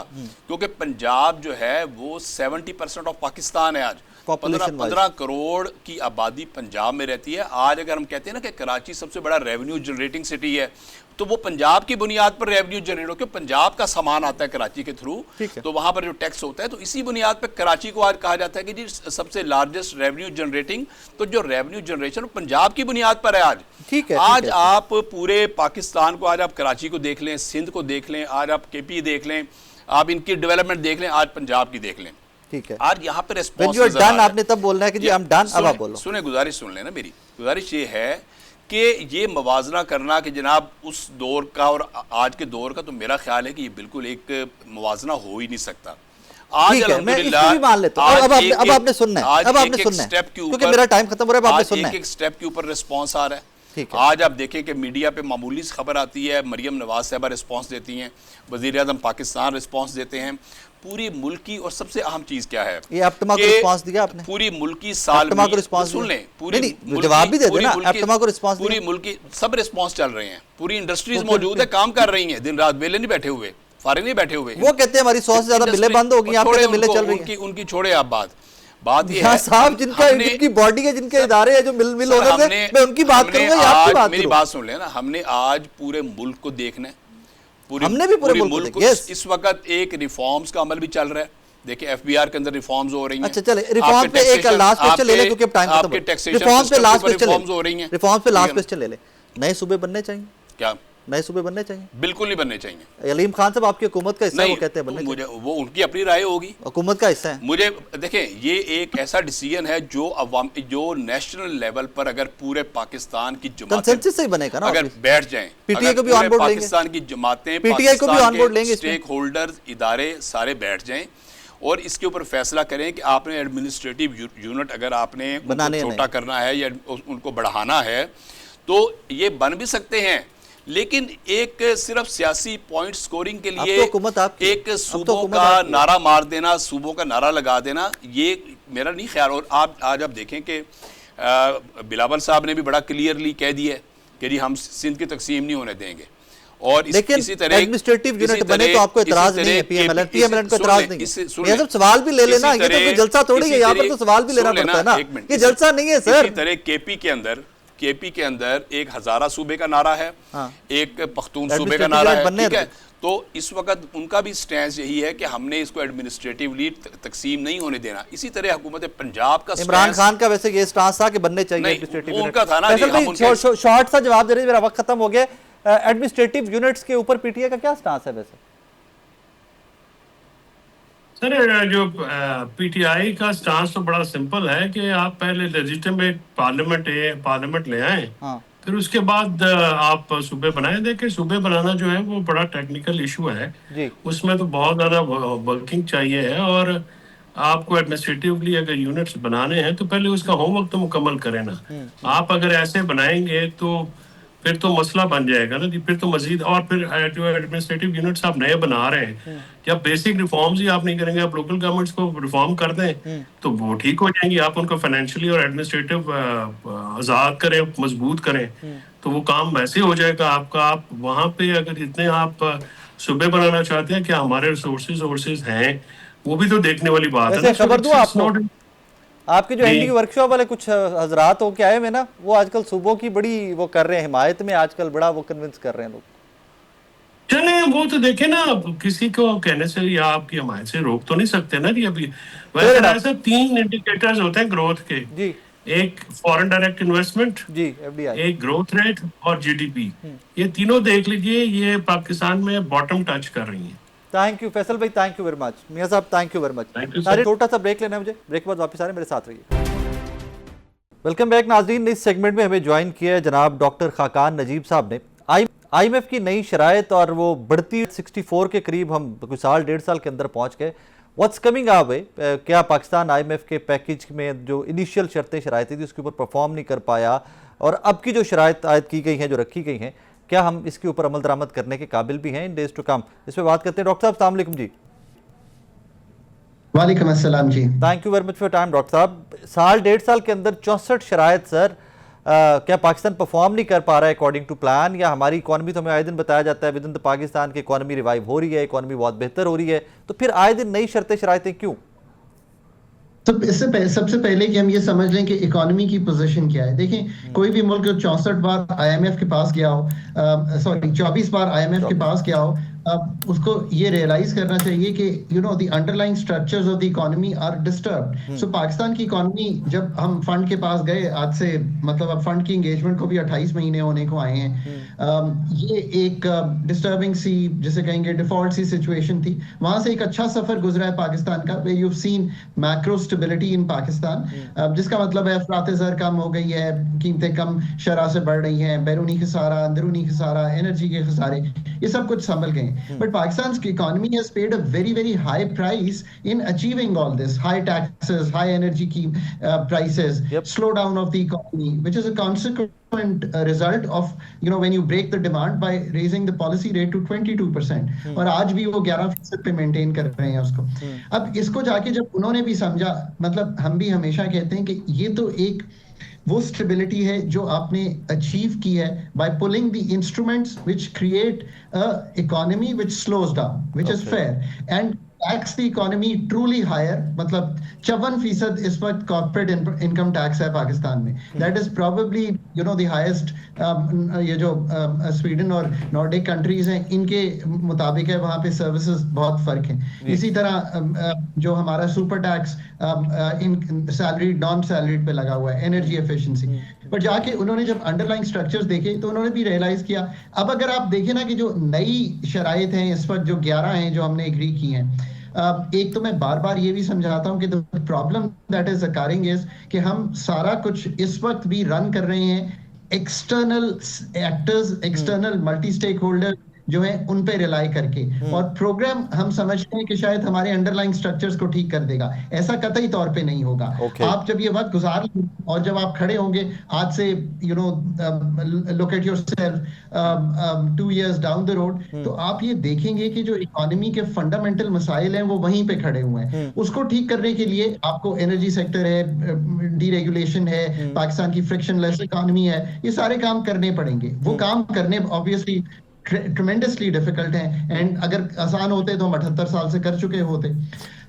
क्योंकि पंजाब जो है वो 70% ऑफ पाकिस्तान है। आज 15 करोड़ की आबादी पंजाब में रहती है। आज अगर हम कहते हैं ना कि कराची सबसे बड़ा रेवेन्यू जनरेटिंग सिटी है, तो वो पंजाब की बुनियाद पर रेवेन्यू जनरेट हो, क्योंकि पंजाब का सामान आता है कराची के थ्रू, तो वहां पर जो टैक्स होता है, तो इसी बुनियाद पर कराची को आज कहा जाता है कि जी सबसे लार्जेस्ट रेवेन्यू जनरेटिंग। तो जो रेवेन्यू जनरेशन पंजाब की बुनियाद पर है आज। आज आप पूरे पाकिस्तान को, आज आप कराची को देख लें, सिंध को देख लें, आज आप KP देख लें, आप इनकी डेवलपमेंट देख लें, आज पंजाब की देख लें। ठीक है, आज यहाँ पे रिस्पॉन्स आपने तब बोलना है कि जी हम डन, अब आप बोलो। सुने गुजारिश सुन लेना, मेरी गुजारिश ये है कि ये मवाजना करना कि जनाब उस दौर का और आज के दौर का, तो मेरा ख्याल है कि ये बिल्कुल एक मवाजना हो ही नहीं सकता। आज अल्हम्दुलिल्लाह मान लेता हूं, अब आपने सुनना है, अब आपने सुनना है, क्योंकि मेरा टाइम खत्म हो रहा है, अब आपने सुनना है। एक स्टेप के ऊपर रिस्पॉन्स आ रहा है। आज आप देखें कि मीडिया पे मामूली सी खबर आती है, मरियम नवाज साहबा रिस्पॉन्स देती हैं, वज़ीर आज़म पाकिस्तान रिस्पॉन्स देते हैं। पूरी मुल्की और सबसे अहम चीज क्या है, ये अप्टमा को रिस्पांस दिया आपने, पूरी मुल्की साल को रिस्पांस सुन लें, पूरी जवाब भी दे देना, अप्टमा को रिस्पांस, पूरी मुल्की सब रिस्पांस चल रहे हैं, पूरी इंडस्ट्रीज मौजूद है, काम कर रही हैं, दिन रात वेले नहीं बैठे हुए, फारिग नहीं बैठे हुए। वो कहते हैं हमारी 100 से ज्यादा मिलें बंद हो गई, आप कहते हैं मिलें चल रही हैं। उनकी छोड़े आप बात ये है साहब, जिनकी बॉडी है, जिनके इदारे हैं, जो मिल ओनर है, मैं उनकी बात करूंगा या आपकी बात? मेरी बात सुन लेना, हमने आज पूरे मुल्क को देखना है, हमने भी पूरे मुल्क को। इस वक्त एक रिफॉर्म्स का अमल भी चल रहा है, देखिए FBR के अंदर रिफॉर्म्स हो रही हैं। अच्छा चले, रिफॉर्म पे एक लास्ट क्वेश्चन ले ले, क्योंकि अब टाइम खत्म हो रहा है। रिफॉर्म पे लास्ट क्वेश्चन हो रही हैं, रिफॉर्म पे लास्ट क्वेश्चन ले ले। नए सूबे बनने चाहिए क्या? नए सूबे बनने चाहिए? बिल्कुल नहीं बनने चाहिए। अलीम खान साहब आपकी हुकूमत का हिस्सा है, वो कहते हैं बनने चाहिए। वो उनकी अपनी राय होगी, हुकूमत का हिस्सा है। मुझे देखें, ये एक ऐसा डिसीजन है जो नेशनल लेवल पर अगर पूरे पाकिस्तान की कंसेंसस से ही बनेगा ना, अगर बैठ जाएं, PTI को भी ऑन बोर्ड लेंगे, पाकिस्तान की जमातें, PTI को भी ऑन बोर्ड लेंगे, स्टेक होल्डर्स इदारे सारे बैठ जाएं और इसके ऊपर फैसला करें कि आपने एडमिनिस्ट्रेटिव यूनिट अगर आपने छोटा करना है या उनको बढ़ाना है, तो ये बन भी सकते हैं, लेकिन एक सिर्फ सियासी पॉइंट स्कोरिंग के लिए एक सूबों का नारा मार देना, सूबों का नारा लगा देना, ये मेरा नहीं ख्याल। और आज आप देखें कि बिलावल साहब ने भी बड़ा क्लियरली कह दिया है कि जी हम सिंध की तकसीम नहीं होने देंगे। और इसी तरह एडमिनिस्ट्रेटिव यूनिट बने तो आपको इतराज नहीं है, पीएमएलएन को इतराज नहीं है। ये सब सवाल भी ले लेना, ये तो कोई जलसा थोड़ी है, यहाँ पर तो सवाल भी लेना पड़ता है ना, ये जलसा नहीं है सर। इसी तरह KP के अंदर केपी के अंदर एक हजारा सूबे का नारा है, हाँ। एक पख्तून सूबे का नारा है, बनने ठीक है। तो इस वक्त उनका भी स्टैंड यही है कि हमने इसको एडमिनिस्ट्रेटिवली तकसीम नहीं होने देना। इसी तरह हुकूमत पंजाब का इमरान खान का वैसे ये स्टांस था कि बनने चाहिए एडमिनिस्ट्रेटिव यूनिट। उनका था ना जी, हम उनके शॉर्ट सा जवाब दे रहे हैं, मेरा वक्त खत्म हो गया। एडमिनिस्ट्रेटिव यूनिट्स के ऊपर पीटीआई का क्या स्टांस है वैसे? सर जो पीटीआई का स्टांस तो बड़ा सिंपल है कि आप पहले लेजिटिमेट पार्लियामेंट ले आए, हाँ। फिर उसके बाद आप सूबे बनाए। देखिए सूबे बनाना जो है वो बड़ा टेक्निकल इशू है जी। उसमें तो बहुत ज़्यादा वर्किंग चाहिए है, और आपको एडमिनिस्ट्रेटिवली अगर यूनिट्स बनाने हैं तो पहले उसका होमवर्क तो मुकम्मल करें ना। आप अगर ऐसे बनाएंगे तो फिर तो मसला बन जाएगा ना, फिर तो मजीद, और फिर जो एडमिनिस्ट्रेटिव यूनिट्स आप नए बना रहे हैं, या बेसिक रिफॉर्म्स ही आप नहीं करेंगे, आप लोकल गवर्नमेंट्स को रिफॉर्म कर दें तो वो ठीक हो जाएंगी। आप उनको फाइनेंशियली और एडमिनिस्ट्रेटिव आज़ाद करें, मजबूत करें, तो वो काम वैसे हो जाएगा आपका। आप वहाँ पे अगर इतने आप सूबे बनाना चाहते हैं, क्या हमारे रिसोर्सेज हैं, वो भी तो देखने वाली बात है ना। खबर दूं आपको, आपके जो एनडी वर्कशॉप वाले कुछ हजरात होके आए में ना, वो आजकल सूबों की बड़ी वो कर रहे हैं हिमायत में, आजकल बड़ा वो कन्विंस कर रहे हैं लोग। चले वो तो देखे ना, किसी को कहने से या आपकी हिमायत से रोक तो नहीं सकते ना जी। अभी वैसे ऐसे 3 इंडिकेटर्स होते हैं ग्रोथ के जी, एक फॉरेन डायरेक्ट इन्वेस्टमेंट जी, एफडीआई, एक ग्रोथ रेट और जीडीपी। ये तीनों देख लीजिए, ये पाकिस्तान में बॉटम टच कर रही हैं। थैंक यू फैसल भाई, थैंक यू वेरी मच। मियां साहब थैंक यू वेरी मच। सारे छोटा सा ब्रेक लेना है मुझे, ब्रेक के बाद वापस आ रहे हैं, मेरे साथ रहिए। वेलकम बैक नाजरीन। इस सेगमेंट में हमें ज्वाइन किया है जनाब डॉक्टर खाकान नजीब साहब ने। आईएमएफ की नई शराइत और वो बढ़ती 64 के करीब हम कुछ साल 1.5 साल के अंदर पहुंच गए। व्हाट्स कमिंग अप वे, क्या पाकिस्तान आईएमएफ के पैकेज में जो इनिशियल शर्तें शराइतें थी उसके ऊपर परफॉर्म नहीं कर पाया, और अब की जो शराइत आयद की गई हैं, जो रखी गई हैं, क्या हम इसके ऊपर अमल दरामद करने के काबिल भी हैं इन डेज टू कम? इस पर बात करते हैं। डॉक्टर साहब अस्सलाम वालेकुम जी। वालेकुम अस्सलाम जी। Thank you very much for time. Doctor साहब, साल 1.5 साल के अंदर 64 शराइत सर, क्या पाकिस्तान परफॉर्म नहीं कर पा रहा है अकॉर्डिंग टू प्लान, या हमारी इकॉनमी, तो हमें आए दिन बताया जाता है विद इन द पाकिस्तान की इकॉनमी रिवाइव हो रही है, इकॉनमी बहुत बेहतर हो रही है, तो फिर आए दिन नई शर्तें शराइतें क्यों? तो इससे सबसे पहले कि हम ये समझ लें कि इकोनॉमी की पोजीशन क्या है। देखें, कोई भी मुल्क जो 64 बार आईएमएफ के पास गया हो, 24 बार आईएमएफ के पास गया हो, उसको ये रियलाइज करना चाहिए कि the underlying structures of the economy are disturbed. So Pakistan की इकोनॉमी, जब हम फंड के पास गए आज से, मतलब अब फंड की एंगेजमेंट को भी 28 महीने होने को आए हैं, ये एक डिस्टर्बिंग सी, जिसे कहेंगे डिफॉल्ट सी सिचुएशन थी। वहां से एक अच्छा सफर गुजरा है पाकिस्तान का, way you seen macro stability in Pakistan, जिसका मतलब है अफरात ज़र कम हो गई है, कीमतें कम शरह से बढ़ रही हैं, बैरूनी खसारा, अंदरूनी खसारा, एनर्जी के खसारे, ये सब कुछ संभल गए। But Pakistan's economy has paid a very, very high price in achieving all this. High taxes, high energy prices, slowdown of the economy, which is a consequent result of, when you break the demand by raising the policy rate to 22%. और आज भी वो 11% पे maintain कर रहे हैं उसको। अब इसको जाके जब उन्होंने भी समझा, मतलब हम भी हमेशा कहते हैं कि ये तो एक वो स्टेबिलिटी है जो आपने अचीव की है by pulling the instruments which create a economy which slows down, which is fair and tax the economy truly higher. मतलब 54% इस वक्त कॉर्पोरेट इनकम टैक्स है पाकिस्तान में, that is probably the highest. ये जो स्वीडन और नॉर्डिक कंट्रीज हैं, इनके मुताबिक है, वहाँ पे सर्विसेज बहुत फर्क है। इसी तरह जो हमारा super tax in salaried non salaried पे लगा हुआ है, एनर्जी एफिशिएंसी। पर जाके उन्होंने जब अंडरलाइंग स्ट्रक्चर्स देखे तो उन्होंने भी रियलाइज किया। अब अगर आप देखें ना कि जो नई शराइत हैं इस वक्त, जो 11 हैं जो हमने एग्री की हैं, एक तो मैं बार बार ये भी समझाता हूँ कि the problem that is occurring is कि हम सारा कुछ इस वक्त भी रन कर रहे हैं external actors, external multi stakeholder जो है उन पे रिलाई करके, और प्रोग्राम हम समझते हैं कि शायद हमारे अंडरलाइंग स्ट्रक्चर्स को ठीक कर देगा। ऐसा कतई तौर पे नहीं होगा। आप जब ये वक्त गुजार लें और जब आप खड़े होंगे आज से, look at yourself 2 years down the road, तो आप ये देखेंगे कि जो इकोनॉमी के फंडामेंटल मसाइल हैं वो वहीं पे खड़े हुए हैं। उसको ठीक करने के लिए आपको एनर्जी सेक्टर है, डीरेगुलेशन है, पाकिस्तान की फ्रिक्शनलेस इकोनॉमी है, ये सारे काम करने पड़ेंगे। वो काम करने ऑब्वियसली ट्रेमेंडसली डिफिकल्ट हैं, एंड अगर आसान होते तो हम 78 साल से कर चुके होते।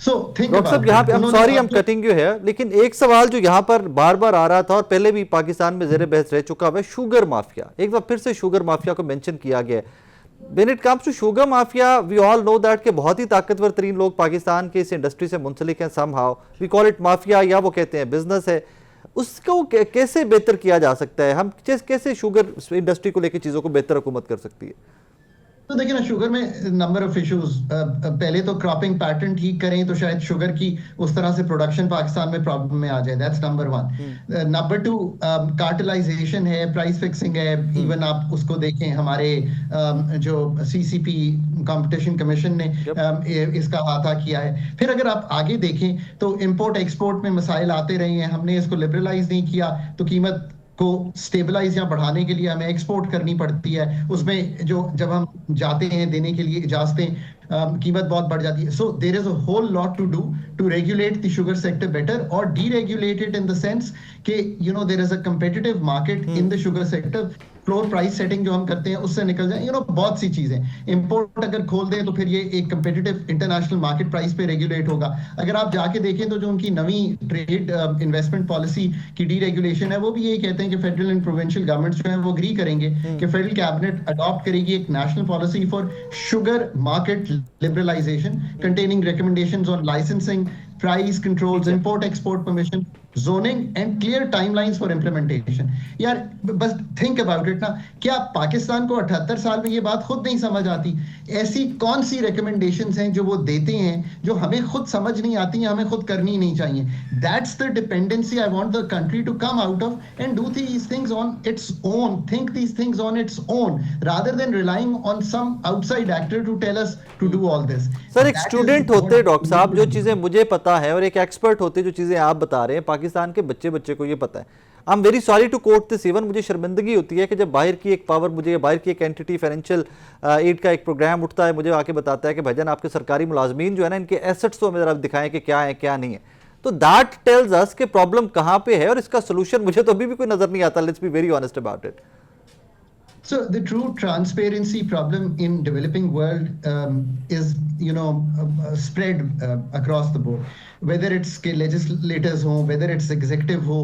सो थिंक डॉक्टर साहब यहाँ पे sorry I am cutting you है, लेकिन एक सवाल जो यहाँ पर बार बार आ रहा था और पहले भी पाकिस्तान में ज़ेरे बहस रह चुका है, शुगर माफिया। एक बार फिर से शुगर माफिया को मेंशन किया गया है। When it comes to sugar mafia, we all know that कि बहुत ही ताकतवर तरीन लोग पाकिस्तान के इस इंडस्ट्री से मुंसलिक हैं। somehow we call it mafia, या वो कहते हैं बिजनेस है। उसको कैसे बेहतर किया जा सकता है? हम कैसे शुगर इंडस्ट्री को लेकर चीज़ों को बेहतर हुकूमत कर सकती है? तो देखिए ना, शुगर में नंबर ऑफ इश्यूज, पहले तो क्रॉपिंग पैटर्न ठीक करें तो शायद शुगर की उस तरह से प्रोडक्शन पाकिस्तान में प्रॉब्लम में आ जाए। That's number 1। नंबर 2, कार्टेलाइजेशन है, प्राइस फिक्सिंग है। इवन आप उसको देखें, हमारे जो सीसीपी कंपटीशन कमीशन ने इसका अहाता किया है। फिर अगर आप आगे देखें तो इंपोर्ट एक्सपोर्ट में मसाइल आते रहे हैं, हमने इसको लिबरलाइज नहीं किया तो कीमत को स्टेबलाइज या बढ़ाने के लिए हमें एक्सपोर्ट करनी पड़ती है। उसमें जो जब हम जाते हैं देने के लिए इजाजतें, कीमत बहुत बढ़ जाती है। So there is a whole lot to do to regulate the sugar sector better और deregulate it in the sense कि there is a competitive market in the sugar sector. Floor price setting जो हम करते हैं उससे निकल जाए, बहुत सी चीजें। इंपोर्ट अगर खोल दें तो फिर ये एक कंपेटिटिव इंटरनेशनल मार्केट प्राइस पे रेगुलेट होगा। अगर आप जाके देखें तो जो उनकी नवी ट्रेड इन्वेस्टमेंट पॉलिसी की डीरेगुलेशन है, वो भी यही कहते हैं कि फेडरल एंड प्रोविंशियल गवर्नमेंट्स जो है वो एग्री करेंगे कि फेडरल कैबिनेट अडॉप्ट करेगी एक national policy for sugar market liberalisation containing recommendations on licensing, price controls, import export permission, zoning and clear timelines for implementation. यार बस थिंक अबाउट इट ना, क्या पाकिस्तान को 78 साल में ये बात खुद नहीं समझ आती? ऐसी कौन सी रिकमेंडेशंस हैं जो वो देते हैं जो हमें खुद समझ नहीं आती हैं, हमें खुद करनी नहीं चाहिए? That's the dependency I want the country to come out of and do these things on its own, think these things on its own rather than relying on some outside actor to tell us to do all this. Sir, एक student होते doctor साहब जो चीजें मुझे पता है और एक एक्सपर्ट होते जो चीजें आप बता रहे हैं, पाकिस्तान के बच्चे को ये पता है। I am very sorry to quote this, even मुझे शर्मिंदगी होती है कि जब बाहर की एक पावर, मुझे बाहर की एक एंटिटी, फाइनेंशियल एड का एक प्रोग्राम उठता है, मुझे आके बताता है कि भाईजान आपके सरकारी मुलाजमीन जो है ना, इनके एसेट्स तो हमें जरा दिखाएं कि क्या है क्या नहीं है। तो दैट टेल्स अस कि प्रॉब्लम कहाँ पे है और इसका सोल्यूशन मुझे तो अभी भी कोई नजर नहीं आता। Let's be very honest about it. So the true transparency problem in developing world is, spread across the board. Whether it's के legislators हो, whether it's executive हो,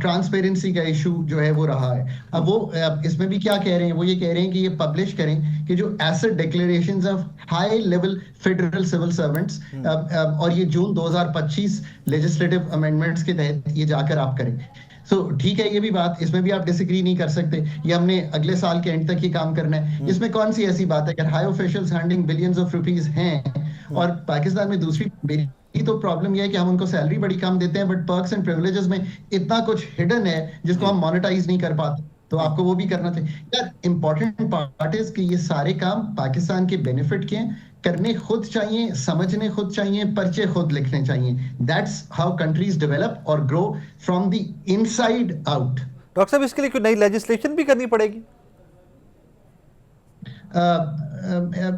transparency का issue जो है वो रहा है। अब वो इसमें भी क्या कह रहे हैं, वो ये कह रहे हैं कि ये publish करें कि जो asset declarations of high level federal civil servants और ये जून 2025 legislative amendments के तहत ये जाकर आप करें। सो ठीक है, ये भी बात, इसमें भी आप डिसएग्री नहीं कर सकते। ये हमने अगले साल के एंड तक ये काम करना है। इसमें कौन सी ऐसी बात है? अगर high officials handling billions of rupees हैं और पाकिस्तान में दूसरी मेरी तो प्रॉब्लम ये है कि हम उनको सैलरी बड़ी कम देते हैं, बट पर्क्स एंड प्रिविलेजेस में इतना कुछ हिडन है जिसको हम मोनेटाइज नहीं कर पाते। तो आपको वो भी करना चाहिए। यार इंपॉर्टेंट पार्ट इज कि ये सारे काम पाकिस्तान के बेनिफिट के हैं, करने खुद चाहिए, समझने खुद चाहिए, पर्चे खुद लिखने चाहिए। दैट्स हाउ कंट्रीज डेवलप और grow from the inside out. Doctor साहब, इसके लिए कोई नई लेजिस्लेशन भी करनी पड़ेगी?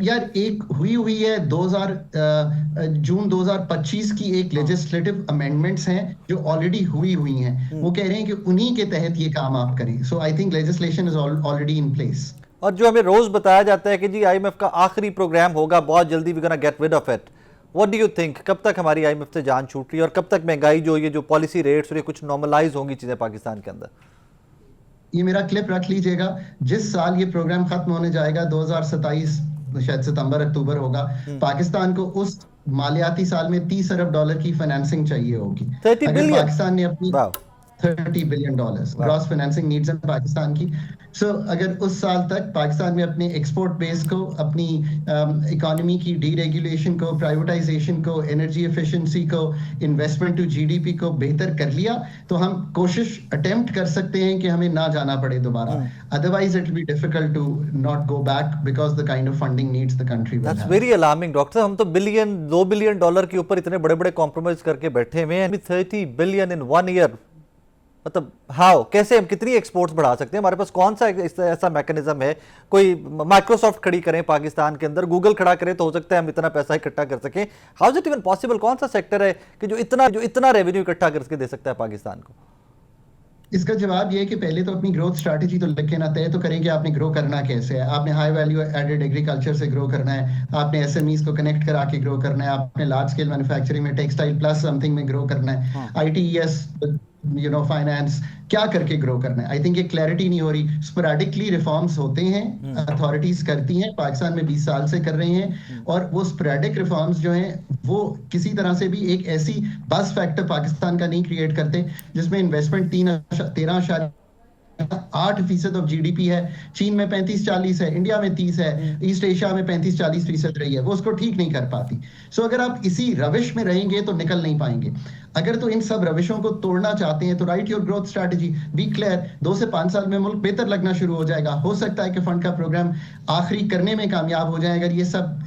यार एक हुई है जून 2025 की एक लेजिस्लेटिव अमेंडमेंट्स हैं जो ऑलरेडी हुई हैं। वो कह रहे हैं कि उन्हीं के तहत ये काम आप करें। So I think legislation is already in place. और जो हमें रोज बताया जाता है कि जी आईएमएफ का आखिरी प्रोग्राम होगा, बहुत जल्दी we gonna get rid of it. What do you think, कब तक हमारी आईएमएफ से जान छूट रही है और कब तक महंगाई जो ये जो पॉलिसी रेट्स और ये कुछ नॉर्मलाइज होंगी चीजें पाकिस्तान के अंदर? ये मेरा क्लिप रख लीजिएगा, जिस साल ये प्रोग्राम खत्म होने जाएगा 2027 शायद सितंबर अक्टूबर होगा, पाकिस्तान को उस मालियाती साल में $30 अरब की फाइनेंसिंग चाहिए होगी। अगर पाकिस्तान ने अपनी $30 बिलियन ग्रॉस फाइनेंसिंग नीड्स है पाकिस्तान की। सो अगर उस साल तक पाकिस्तान में अपने एक्सपोर्ट बेस को, अपनी इकोनॉमी की डीरेगुलेशन को, प्राइवेटाइजेशन को, एनर्जी एफिशिएंसी को, इन्वेस्टमेंट टू जीडीपी को बेहतर कर लिया तो हम कोशिश अटेम्प्ट कर सकते हैं कि हमें ना जाना पड़े दोबारा। Otherwise it will be difficult to not go back because the kind of funding needs the country will have. That's very alarming doctor. हम तो $2 बिलियन के ऊपर इतने बड़े-बड़े कॉम्प्रोमाइज करके बैठे हुए हैं। 30 बिलियन इन 1 ईयर, मतलब हाउ, कैसे हम कितनी एक्सपोर्ट्स बढ़ा सकते हैं? हमारे पास कौन सा ऐसा मैकेनिज्म है? कोई माइक्रोसॉफ्ट खड़ी करें पाकिस्तान के अंदर, गूगल खड़ा करें तो हो सकता है हम इतना पैसा इकट्ठा कर सकें। How is it even possible? कौन सा सेक्टर है कि जो इतना रेवेन्यू इकट्ठा करके दे सकता है पाकिस्तान को? इसका जवाब ये है कि पहले तो अपनी ग्रोथ स्ट्रैटेजी तो लिखे ना, तय तो करें कि आपने ग्रो करना कैसे है। आपने हाई वैल्यू एडेड एग्रीकल्चर से ग्रो करना है, आपने एसएमईज को कनेक्ट करा के ग्रो करना है, आपने लार्ज स्केल मैन्युफैक्चरिंग में टेक्सटाइल प्लस समथिंग में ग्रो करना है, आईटीईएस फाइनेंस क्या करके ग्रो करना है। आई थिंक ये क्लैरिटी नहीं हो रही। स्पोरेडिकली रिफॉर्म्स होते हैं, अथॉरिटीज करती हैं, पाकिस्तान में 20 साल से कर रही हैं, और वो स्पोरेडिक रिफॉर्म्स जो हैं वो किसी तरह से भी एक ऐसी बस फैक्टर पाकिस्तान का नहीं क्रिएट करते जिसमें इन्वेस्टमेंट 13.8% ऑफ जीडीपी है, चीन में 35-40 है, इंडिया में 30 है, ईस्ट एशिया में 35-40% रही है, वो उसको ठीक नहीं कर पाती। सो अगर आप इसी रविश में रहेंगे तो निकल नहीं पाएंगे। अगर तो इन सब रविशों को तोड़ना चाहते हैं तो write your growth strategy, be clear. 2 से 5 साल में मुल्क बेहतर लगना शुरू हो जाएगा। हो सकता है कि फंड का प्रोग्राम आखिरी करने में कामयाब हो जाए अगर ये सब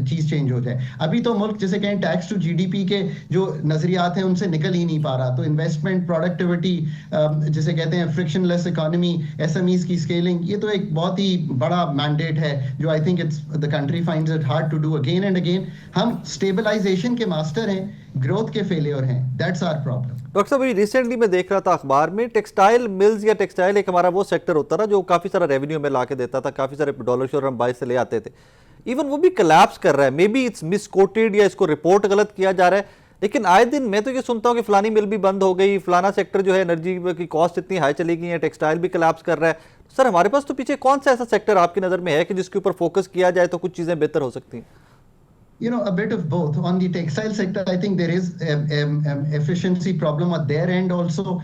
चीज चेंज हो जाए। अभी तो मुल्क जैसे कहें टैक्स टू जीडीपी के जो नजरियात हैं उनसे निकल ही नहीं पा रहा। तो इन्वेस्टमेंट, प्रोडक्टिविटी, जिसे कहते हैं फ्रिक्शनलेस इकोनॉमी, एसएमईज की स्केलिंग, ये तो एक बहुत ही बड़ा मैंडेट है जो I think it's the country finds it hard to do again and again. हम स्टेबलाइजेशन के मास्टर हैं, ग्रोथ के फेलियर हैं। That's our problem. डॉक्टर साहब, रिसेंटली मैं देख रहा था अखबार में टेक्सटाइल मिल्स या टेक्सटाइल एक हमारा वो सेक्टर होता था जो काफ़ी सारा रेवेन्यू में ला के देता था, काफ़ी सारे डॉलर शोर हम बाहर से ले आते थे। इवन वो भी कोलैप्स कर रहा है। मे बी इट्स मिसकोटेड या इसको रिपोर्ट गलत किया जा रहा है, लेकिन आए दिन मैं तो ये सुनता हूँ कि फलानी मिल भी बंद हो गई, फलाना सेक्टर जो है एनर्जी की कॉस्ट इतनी हाई चली गई है, टेक्सटाइल भी कोलैप्स कर रहा है। सर, हमारे पास तो पीछे कौन सा ऐसा सेक्टर आपकी नज़र में है कि जिसके ऊपर फोकस किया जाए तो कुछ चीज़ें बेहतर हो सकती हैं? A bit of both. On the textile sector, I think there is efficiency problem at their end also.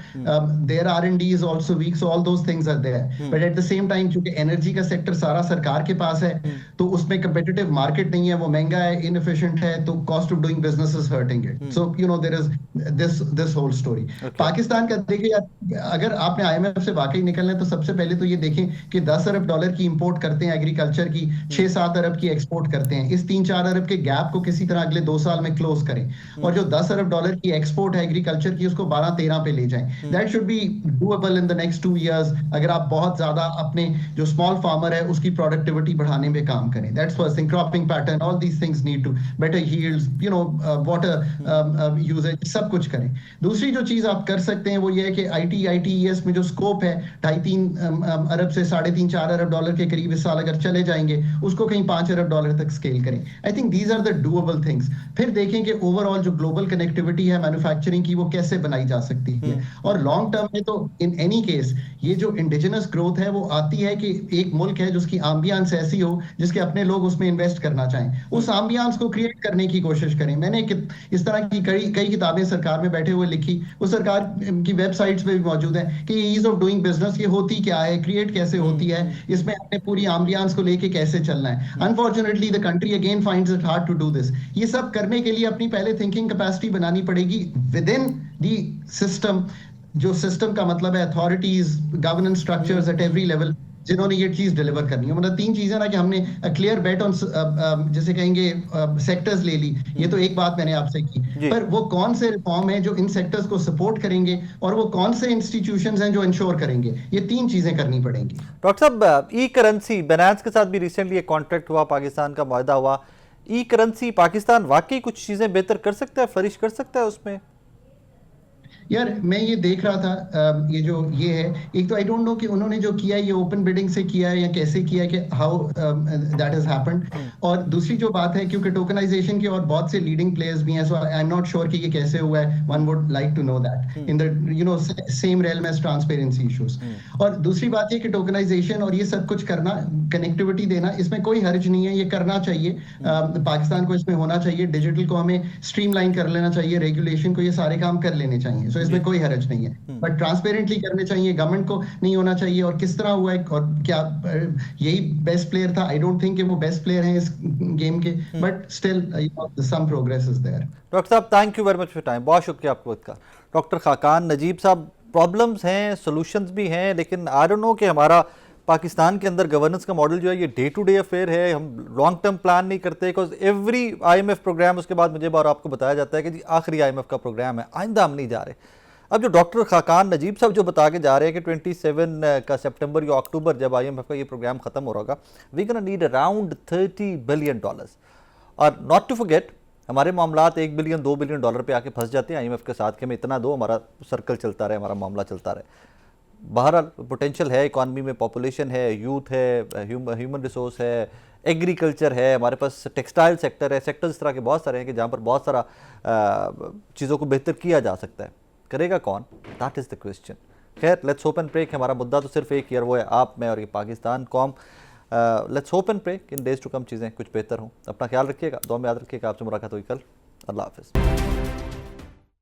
Their R&D is also weak, so all those things are there. But at the same time, क्योंकि energy का sector सारा सरकार के पास है, तो उसमें competitive market नहीं है, वो महंगा है, inefficient है, तो cost of doing business is hurting it. So there is this whole story. Pakistan का देखिए, अगर आपने IMF से वाकई निकलना है तो सबसे पहले तो ये देखें कि $10 अरब की इंपोर्ट करते हैं एग्रीकल्चर की, 6-7 अरब की एक्सपोर्ट करते हैं। इस 3-4 अरब के गैप को किसी तरह अगले 2 साल में क्लोज करें और जो $10 अरब की एक्सपोर्ट है एग्रीकल्चर की उसको 12-13 पे ले जाएं। That should be doable in the next 2 years अगर आप बहुत ज्यादा अपने जो स्मॉल फार्मर है उसकी प्रोडक्टिविटी बढ़ाने में काम करें। That's first thing. Cropping pattern, all these things need to better yields, water usages, सब कुछ करें। दूसरी जो चीज आप कर सकते हैं वो ये है कि आईटीईएस में जो स्कोप है 2.5-3 अरब से 3.5-4 अरब डॉलर के करीब इस साल अगर चले जाएंगे उसको कहीं $5 अरब तक स्केल करें। I think these are the doable things. फिर देखें कि ओवरऑल जो ग्लोबल कनेक्टिविटी है मैन्युफैक्चरिंग की वो कैसे बनाई जा सकती है। और लॉन्ग टर्म में तो इन एनी केस ये जो इंडिजिनस ग्रोथ है वो आती है कि एक मुल्क है जिसकी एम्बियंस ऐसी हो जिसके अपने लोग उसमें इन्वेस्ट करना चाहें, उस एम्बियंस को क्रिएट करने की कोशिश करें। मैंने इस तरह की कई किताबें सरकार में बैठे हुए लिखी, वो सरकार की वेबसाइट्स पे भी मौजूद है कि ईज ऑफ डूइंग बिजनेस ये होती क्या है, क्रिएट कैसे होती है, इसमें अपने पूरी एम्बियंस को लेके कैसे चलना है। Unfortunately the country again finds it hard to do this. ये सब करने के लिए अपनी पहले थिंकिंग कैपेसिटी बनानी पड़ेगी विद इन दी सिस्टम। जो सिस्टम का मतलब है authorities, governance structures at every level, जिन्होंने ये चीज डिलीवर करनी है। मतलब 3 चीजें ना कि हमने क्लियर बेट ऑन जैसे कहेंगे सेक्टर्स ले ली, ये तो एक बात मैंने आपसे की, पर वो कौन से रिफॉर्म है जो इन सेक्टर्स को सपोर्ट करेंगे और वो कौन से इंस्टीट्यूशंस हैं जो इंश्योर करेंगे, ये 3 चीजें करनी पड़ेंगी। डॉक्टर साहब, ई करेंसी बाइनेंस के साथ भी रिसेंटली एक कॉन्ट्रैक्ट हुआ, पाकिस्तान का मुआहदा हुआ। ई करेंसी पाकिस्तान वाकई कुछ चीजें बेहतर कर सकता है, फ्लरिश कर सकता है उसमें? यार मैं ये देख रहा था, ये है एक तो आई डोंट नो कि उन्होंने जो किया है ये ओपन बिडिंग से किया है या कैसे किया है, कि हाउ दैट हैज हैपेंड। और दूसरी जो बात है, क्योंकि टोकनाइजेशन के और बहुत से लीडिंग प्लेयर्स भी हैं, so I am not sure कि ये कैसे हुआ है। One would like to know that in the same realm as transparency issues. और दूसरी बात ये कि टोकनाइजेशन और ये सब कुछ करना, कनेक्टिविटी देना, इसमें कोई हर्ज नहीं है, ये करना चाहिए। पाकिस्तान को इसमें होना चाहिए, डिजिटल को हमें स्ट्रीमलाइन कर लेना चाहिए, रेगुलेशन को, ये सारे काम कर लेने चाहिए। तो इसमें कोई हरज नहीं है, बट ट्रांसपेरेंटली करने चाहिए। गवर्नमेंट को नहीं होना चाहिए। और किस तरह हुआ है और क्या यही बेस्ट प्लेयर था? आई डोंट थिंक कि वो बेस्ट प्लेयर हैं इस गेम के, but still some progress is there. Doctor साहब, thank you very much for time. बहुत शुक्रिया आपको का। डॉक्टर खाकान नजीब साहब, प्रॉब्लम्स हैं, सॉल्यूशंस भी हैं, लेकिन आई डोंट नो कि हमारा पाकिस्तान के अंदर गवर्नेंस का मॉडल जो है ये डे टू डे अफेयर है। हम लॉन्ग टर्म प्लान नहीं करते, बिकॉज एवरी IMF प्रोग्राम उसके बाद मुझे बार आपको बताया जाता है कि जी आखिरी IMF का प्रोग्राम है, आइंदा हम नहीं जा रहे। अब जो डॉक्टर खाकान नजीब साहब जो बता के जा रहे हैं कि 27 का सितंबर या अक्टूबर जब IMF का ये प्रोग्राम खत्म हो रहा होगा, we gonna need around $30 billion. और नॉट टू फॉरगेट हमारे मामलात 1 बिलियन 2 बिलियन डॉलर पे आके फंस जाते हैं IMF के साथ कि हमें इतना दो, हमारा सर्कल चलता रहे, हमारा मामला चलता रहे। बहरहाल पोटेंशियल है इकॉनमी में, पॉपुलेशन है, यूथ है, ह्यूमन रिसोर्स है, एग्रीकल्चर है, हमारे पास टेक्सटाइल सेक्टर है, सेक्टर इस तरह के बहुत सारे हैं कि जहाँ पर बहुत सारा चीज़ों को बेहतर किया जा सकता है। करेगा कौन? That is the question. खैर, लेट्स होप एंड प्रे कि हमारा मुद्दा तो सिर्फ एक ही है, वो है आप, मैं और ये पाकिस्तान कौम। लेट्स होप एंड प्रे कि इन डेज टू कम चीज़ें कुछ बेहतर हों। अपना ख्याल रखिएगा, दुआ में याद रखिएगा। आपसे मुलाकात हुई कल। अल्लाह हाफ़िज़।